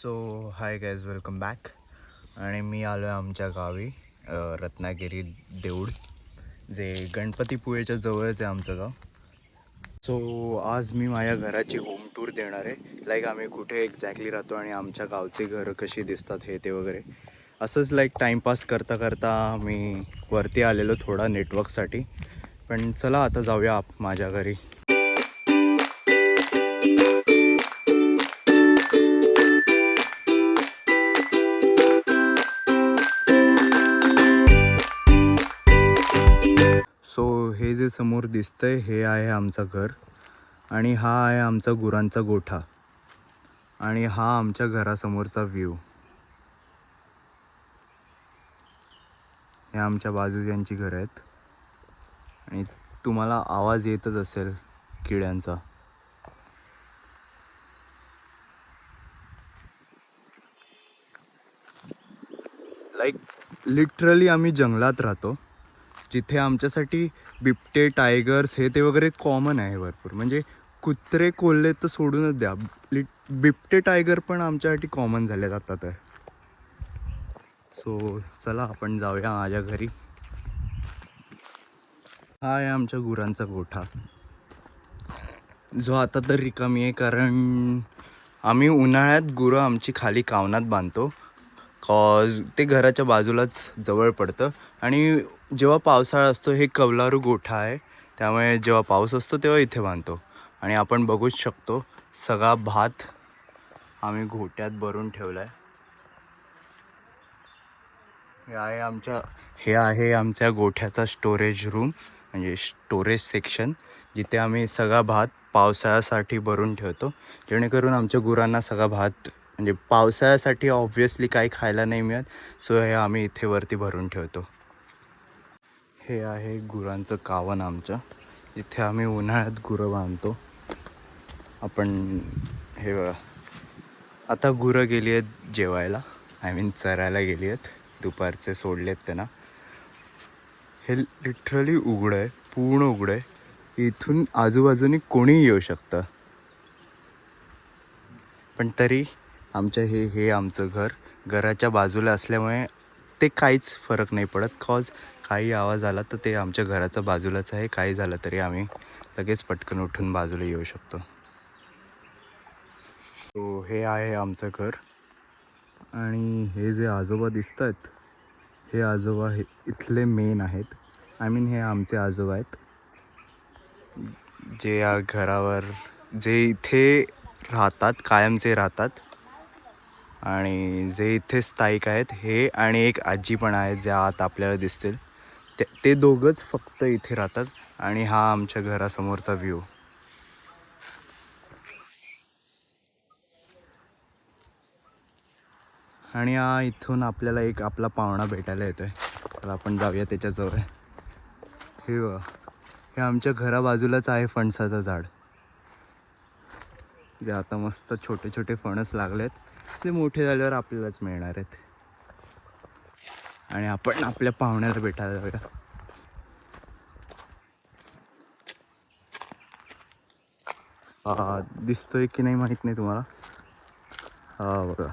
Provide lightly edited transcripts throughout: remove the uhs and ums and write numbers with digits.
So hi guys, welcome back. आणि मी आलो आहे आमच्या गावी रत्नागिरी देऊळ, जे गणपतीपुळेच्या जवळच आहे आमचं गाव. सो आज मी माझ्या घराची होम टूर देणार आहे. लाईक आम्ही कुठे एक्झॅक्टली राहतो आणि आमच्या गावचे घरं कशी दिसतात हे ते वगैरे. असंच लाईक टाईमपास करता करता मी वरती आलेलो थोडा नेटवर्कसाठी. पण चला आता जाऊया माझ्या घरी. सो हे जे समोर दिसतंय हे आहे आमचं घर, आणि हा आहे आमचा गुरांचा गोठा, आणि हा आमच्या घरासमोरचा व्ह्यू. हे आमच्या बाजूच्यांची घरं आहेत, आणि तुम्हाला आवाज येतच असेल किड्यांचा. लाईक लिटरली आम्ही जंगलात राहतो, जिथे आमच्यासाठी बिबटे, टायगर्स हे ते वगैरे कॉमन आहे भरपूर. म्हणजे कुत्रे कोल्हे तर सोडूनच द्या, बिबटे टायगर पण आमच्यासाठी कॉमन झाले आता तर. सो चला आपण जाऊया माझ्या घरी. हा आहे आमच्या गुरांचा गोठा, जो आता तर रिकामी आहे, कारण आम्ही उन्हाळ्यात गुरं आमची खाली कावनात बांधतो. कॉज ते घराच्या बाजूलाच जवळ पडतं, आणि जेव्हा पावसाळा असतो हे कौलारू गोठा आहे, त्यामुळे जेव्हा पाऊस असतो तेव्हा इथे बांधतो. आणि आपण बघूच शकतो सगळा भात आम्ही गोठ्यात भरून ठेवला आहे. हे आहे आमच्या गोठ्याचा स्टोरेज रूम, म्हणजे स्टोरेज सेक्शन, जिथे आम्ही सगळा भात पावसाळ्यासाठी भरून ठेवतो, जेणेकरून आमच्या गुरांना सगळा भात, म्हणजे पावसाळ्यासाठी ऑब्व्हियसली काही खायला नाही मिळत, सो हे आम्ही इथे वरती भरून ठेवतो. हे आहे गुरांचं कावन आमचं, जिथे आम्ही उन्हाळ्यात गुरं बांधतो. आपण हे बघा, आता गुरं गेली आहेत जेवायला, चरायला गेली आहेत, दुपारचे सोडलेत त्यांना. हे लिटरली उघडं आहे, पूर्ण उघडं आहे, इथून आजूबाजूनी कोणीही येऊ शकतं. पण तरी आमचं हे आमचं घराच्या बाजूला असल्यामुळे ते काहीच फरक नाही पडत. कॉज काही आवाज आला तर ते आमच्या घराच्या बाजूलाच आहे, काही झालं तरी आम्ही लगेच पटकन उठून बाजूला येऊ शकतो. सो हे आहे आमचं घर, आणि हे जे आजोबा दिसत आहेत, हे आजोबा हे इथले मेन आहेत. हे आमचे आजोबा आहेत, जे या घरावर, जे इथे राहतात, कायमचे राहतात, आणि जे इथे स्थायिक आहेत हे, आणि एक आजी पण आहेत ज्या आत आपल्याला दिसतील. ते दोघंच फक्त इथे राहतात. आणि हा आमच्या घरासमोरचा व्ह्यू. आणि हा इथून आपल्याला एक आपला पाहुणा भेटायला येतोय, तर आपण जाऊया त्याच्याजवळ. हे बघा, हे आमच्या घराबाजूलाच आहे फणसाचं झाड, जे आता मस्त छोटे छोटे फणस लागलेत, ते मोठे झाल्यावर आपल्यालाच मिळणार आहेत. आणि आपण आपल्या पाहुण्याला भेटायला जाऊया. दिसतोय की नाही माहीत नाही तुम्हाला. हा बघा,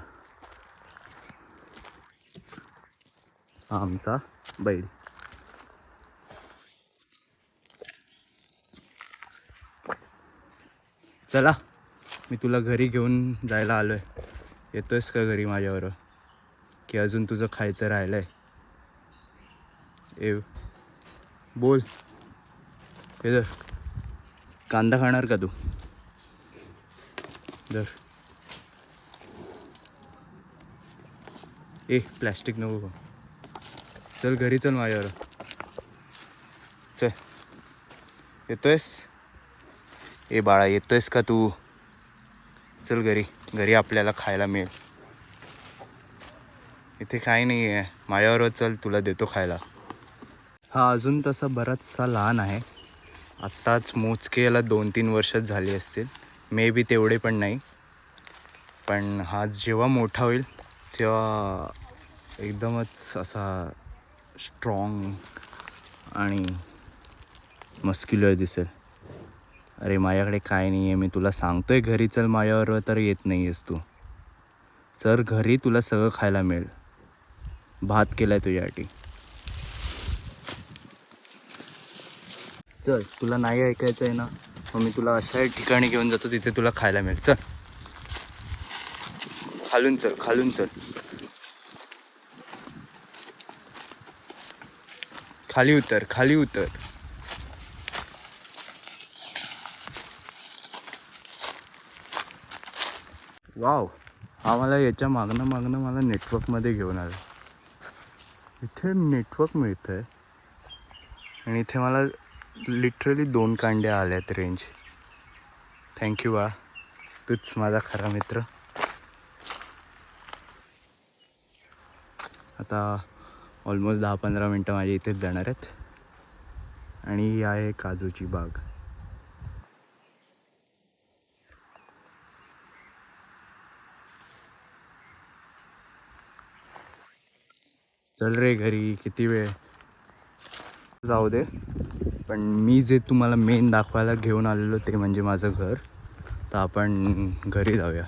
हा आमचा बैल. चला, मी तुला घरी घेऊन जायला आलो आहे. येतोयस का घरी माझ्याबरोबर, की अजून तुझं खायचं राहिलं आहे? बोल. हे जर कांदा खाणार का तू? जर प्लॅस्टिक नको. चल घरी, चल माझ्याबरोबर. चल, येतोयस? बाळा, येतोयस का तू? चल घरी, घरी आपल्याला खायला मिळेल. इथे काही नाही आहे, माझ्याबरोबर चल, तुला देतो खायला. हा अजून तसा बराचसा लहान आहे, आत्ताच मोजके याला 2-3 वर्षच झाली असतील, मे बी तेवढे पण नाही. पण हा जेव्हा मोठा होईल तेव्हा एकदमच असा स्ट्रॉंग आणि मस्क्युलर दिसेल. अरे माझ्याकडे काय नाही आहे, मी तुला सांगतोय घरी चल माझ्याबरोबर, तर येत नाही आहेस तू. तर घरी तुला सगळं खायला मिळेल. भात केलाय तुझ्यासाठी. चल, तुला नाही ऐकायचं आहे ना, मग मी तुला अशा ठिकाणी घेऊन जातो तिथे तुला खायला मिळेल. चल खालून चल, खालून चल, खाली उतर, खाली उतर. वाव, आम्हाला याच्या मागणं मला नेटवर्कमध्ये घेऊन आलं. इथे नेटवर्क मिळतं आहे आणि इथे मला लिटरली 2 कांड्या आल्यात रेंज. थँक्यू बा, तूच माझा खरा मित्र. आता ऑलमोस्ट 10-15 मिनटं माझ्या इथेच जाणार आहेत. आणि ही आहे काजूची बाग. चल रे घरी, किती वेळ जाऊ दे. पण मी जे तुम्हाला मेन दाखवायला घेऊन आलेलो ते म्हणजे माझं घर. तर आपण घरी जाऊया.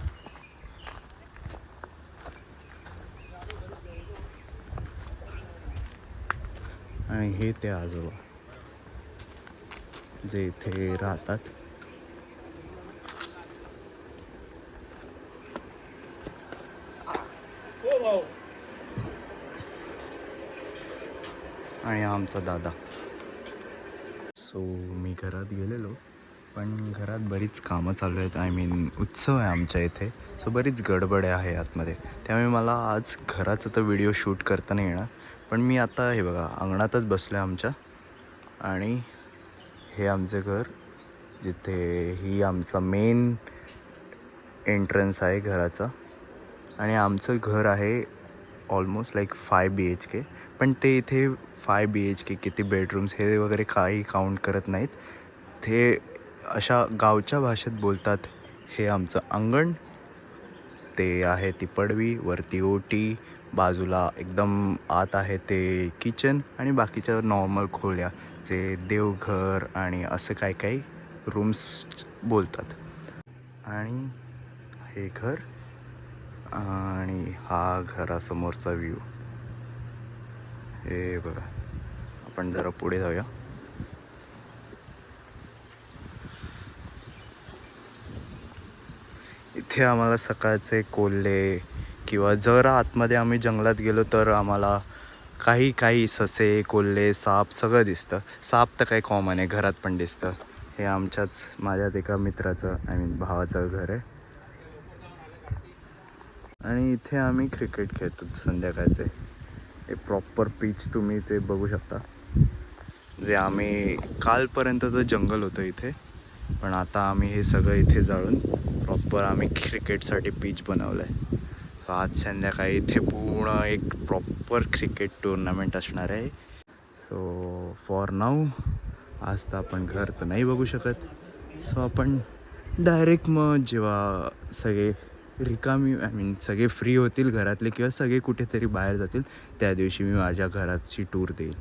आणि हे ते आजोबा जे इथे राहतात. आणि आमचा दादा. सो मी घरात गेलेलो, पण घरात बरीच कामं चालू आहेत. आय मीन उत्सव आहे आमच्या इथे. सो बरीच गडबड आहे आतमध्ये. त्यामुळे मला आज घराचा तर व्हिडिओ शूट करता नाही येणार. पण मी आता हे बघा अंगणातच बसलो आहे आमच्या. आणि हे आमचं घर, जिथे ही आमचा मेन एंट्रन्स आहे घराचा. आणि आमचं घर आहे ऑलमोस्ट लाईक 5 BHK. पण ते इथे 5 BHK किती बेडरूम्स हे वगैरे काही काउंट करत नाहीत. ते अशा गावच्या भाषेत बोलतात. हे आमचं अंगण, ते आहे ती पडवी, वरती ओटी, बाजूला एकदम आत आहे ते किचन आणि बाकीच्या नॉर्मल खोल्या जे देवघर आणि असं काही काही रूम्स बोलतात. आणि हे घर आणि हा घरासमोरचा व्ह्यू. हे बघा, आपण जरा पुढे जाऊया. इथे आम्हाला सकाळचे कोल्हे किंवा जर आतमध्ये आम्ही जंगलात गेलो तर आम्हाला काही ससे, कोल्हे, साप सगळं दिसतं. साप तर काही कॉमन आहे, घरात पण दिसतं. हे आमच्याच माझ्याच एका मित्राचं आय मीन भावाचं घर आहे. आणि इथे आम्ही क्रिकेट खेळतो संध्याकाळचे. हे प्रॉपर पिच तुम्ही ते बघू शकता. जे आम्ही कालपर्यंतचं जंगल होतं इथे, पण आता आम्ही हे सगळं इथे जाळून प्रॉपर आम्ही क्रिकेटसाठी पिच बनवलं आहे. सो आज संध्याकाळी इथे पूर्ण एक प्रॉपर क्रिकेट टुर्नामेंट असणार आहे. सो फॉर नाऊ आज तर आपण घर तर नाही बघू शकत. सो आपण डायरेक्ट मग जेव्हा सगळे रिकामी आय मीन सगळे फ्री होतील घरातले किंवा सगळे कुठेतरी बाहेर जातील त्या दिवशी मी माझ्या घराची टूर देईल.